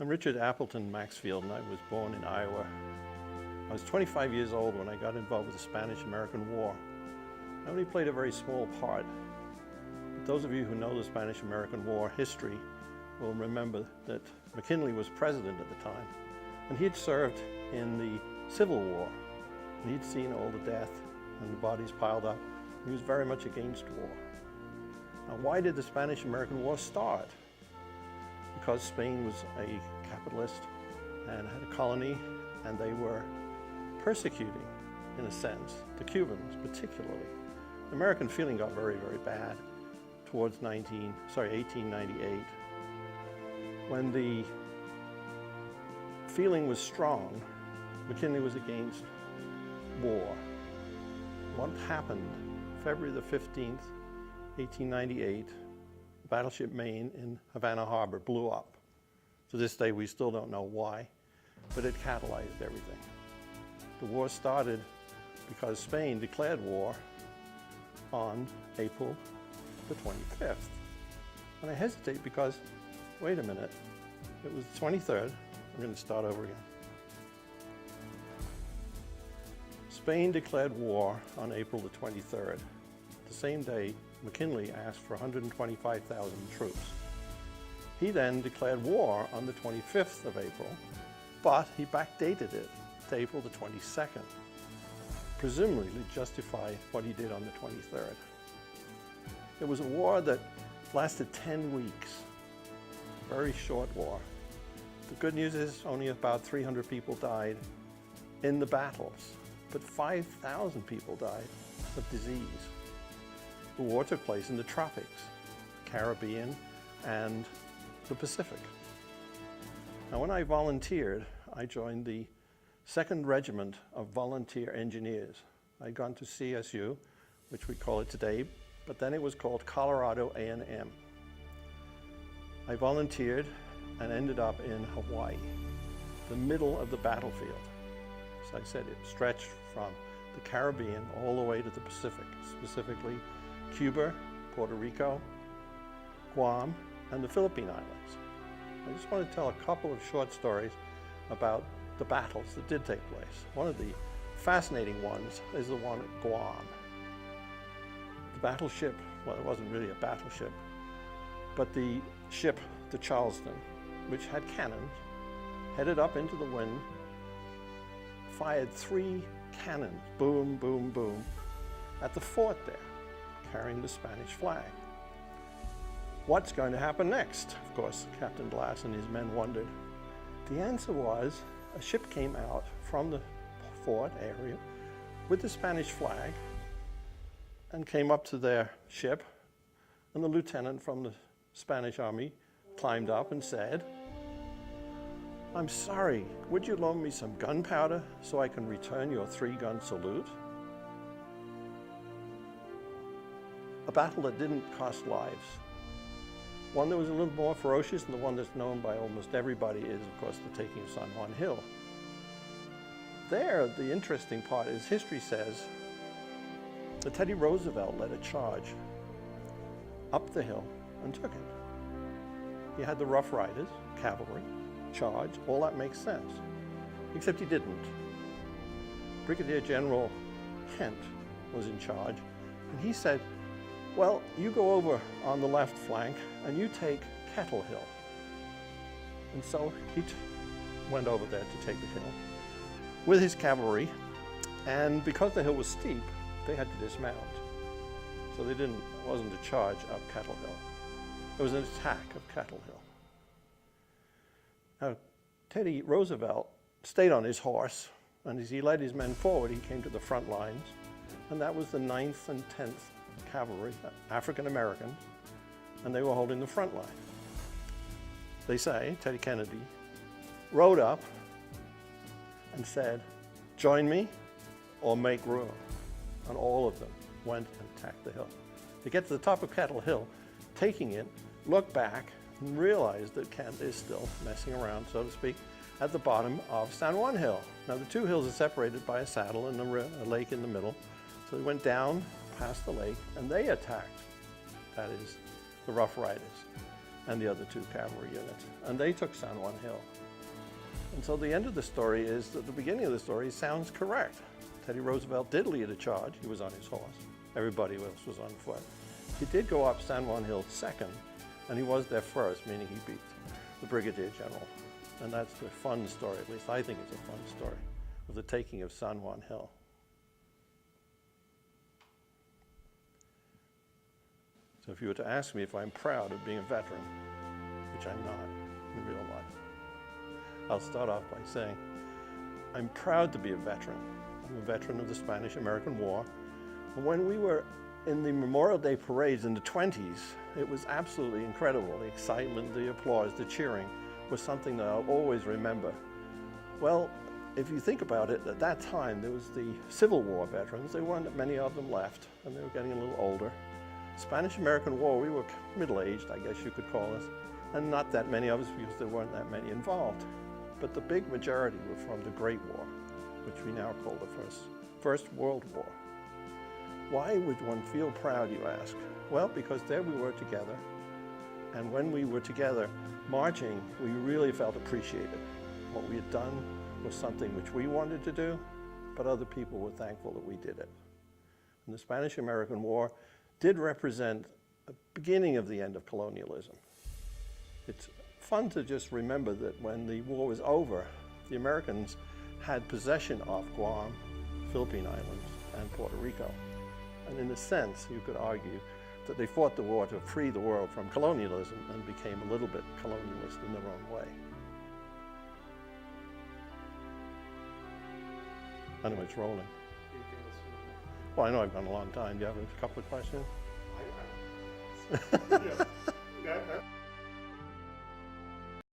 I'm Richard Appleton Maxfield, and I was born in Iowa. I was 25 years old when I got involved with the Spanish-American War. I only played a very small part, but those of you who know the Spanish-American War history will remember that McKinley was president at the time, and he had served in the Civil War, and he'd seen all the death and the bodies piled up. He was very much against war. Now, why did the Spanish-American War start? Because Spain was a capitalist and had a colony, and they were persecuting, in a sense, the Cubans particularly. The American feeling got very, very bad towards 1898. When the feeling was strong, McKinley was against war. What happened? February the 15th, 1898, battleship Maine in Havana Harbor blew up. To this day, we still don't know why, but it catalyzed everything. The war started because Spain declared war on April the 25th. And I hesitate because, wait a minute, it was the 23rd. I'm going to start over again. Spain declared war on April the 23rd. The same day, McKinley asked for 125,000 troops. He then declared war on the 25th of April, but he backdated it to April the 22nd, presumably to justify what he did on the 23rd. It was a war that lasted 10 weeks, a very short war. The good news is only about 300 people died in the battles, but 5,000 people died of disease. The war took place in the tropics, Caribbean, and the Pacific. Now, when I volunteered, I joined the 2nd Regiment of Volunteer Engineers. I'd gone to CSU, which we call it today, but then it was called Colorado A&M. I volunteered and ended up in Hawaii, the middle of the battlefield. As I said, it stretched from the Caribbean all the way to the Pacific, specifically Cuba, Puerto Rico, Guam, and the Philippine Islands. I just want to tell a couple of short stories about the battles that did take place. One of the fascinating ones is the one at Guam. The battleship, well, it wasn't really a battleship, but the ship, the Charleston, which had cannons, headed up into the wind, fired 3 cannons, boom, boom, boom, at the fort there, carrying the Spanish flag. What's going to happen next? Of course, Captain Glass and his men wondered. The answer was a ship came out from the fort area with the Spanish flag and came up to their ship, and the lieutenant from the Spanish army climbed up and said, "I'm sorry, would you loan me some gunpowder so I can return your 3-gun salute?" A battle that didn't cost lives. One that was a little more ferocious, and the one that's known by almost everybody is, of course, the taking of San Juan Hill. There, the interesting part is history says that Teddy Roosevelt led a charge up the hill and took it. He had the Rough Riders, cavalry, charge, all that makes sense, except he didn't. Brigadier General Kent was in charge, and he said, "Well, you go over on the left flank and you take Kettle Hill." And so he went over there to take the hill with his cavalry, and because the hill was steep, they had to dismount. So it wasn't a charge up Kettle Hill. It was an attack of Kettle Hill. Now, Teddy Roosevelt stayed on his horse, and as he led his men forward, he came to the front lines, and that was the 9th and 10th Cavalry, African Americans, and they were holding the front line. They say, Teddy Kennedy rode up and said, "Join me or make room." And all of them went and attacked the hill. They get to the top of Kettle Hill, taking it, look back, and realize that Kent is still messing around, so to speak, at the bottom of San Juan Hill. Now, the 2 hills are separated by a saddle and a lake in the middle, so they went down past the lake, and they attacked, that is, the Rough Riders. and the other 2 cavalry units, and they took San Juan Hill. And so the end of the story is that the beginning of the story sounds correct. Teddy Roosevelt did lead a charge. He was on his horse. Everybody else was on foot. He did go up San Juan Hill second, and he was there first, meaning he beat the Brigadier General. And that's the fun story, at least I think it's a fun story, of the taking of San Juan Hill. So if you were to ask me if I'm proud of being a veteran, which I'm not in real life, I'll start off by saying I'm proud to be a veteran. I'm a veteran of the Spanish-American War. And when we were in the Memorial Day parades in the 20s, it was absolutely incredible. The excitement, the applause, the cheering was something that I'll always remember. Well, if you think about it, at that time there was the Civil War veterans. There weren't many of them left, and they were getting a little older. Spanish-American War, we were middle-aged, I guess you could call us, and not that many of us because there weren't that many involved. But the big majority were from the Great War, which we now call the First World War. Why would one feel proud, you ask? Well, because there we were together, and when we were together marching, we really felt appreciated. What we had done was something which we wanted to do, but other people were thankful that we did it. And the Spanish-American War did represent the beginning of the end of colonialism. It's fun to just remember that when the war was over, the Americans had possession of Guam, Philippine Islands, and Puerto Rico. And in a sense, you could argue that they fought the war to free the world from colonialism and became a little bit colonialist in their own way. Anyway, it's rolling. Well, I know I've gone a long time. Do you have a couple of questions? Yeah.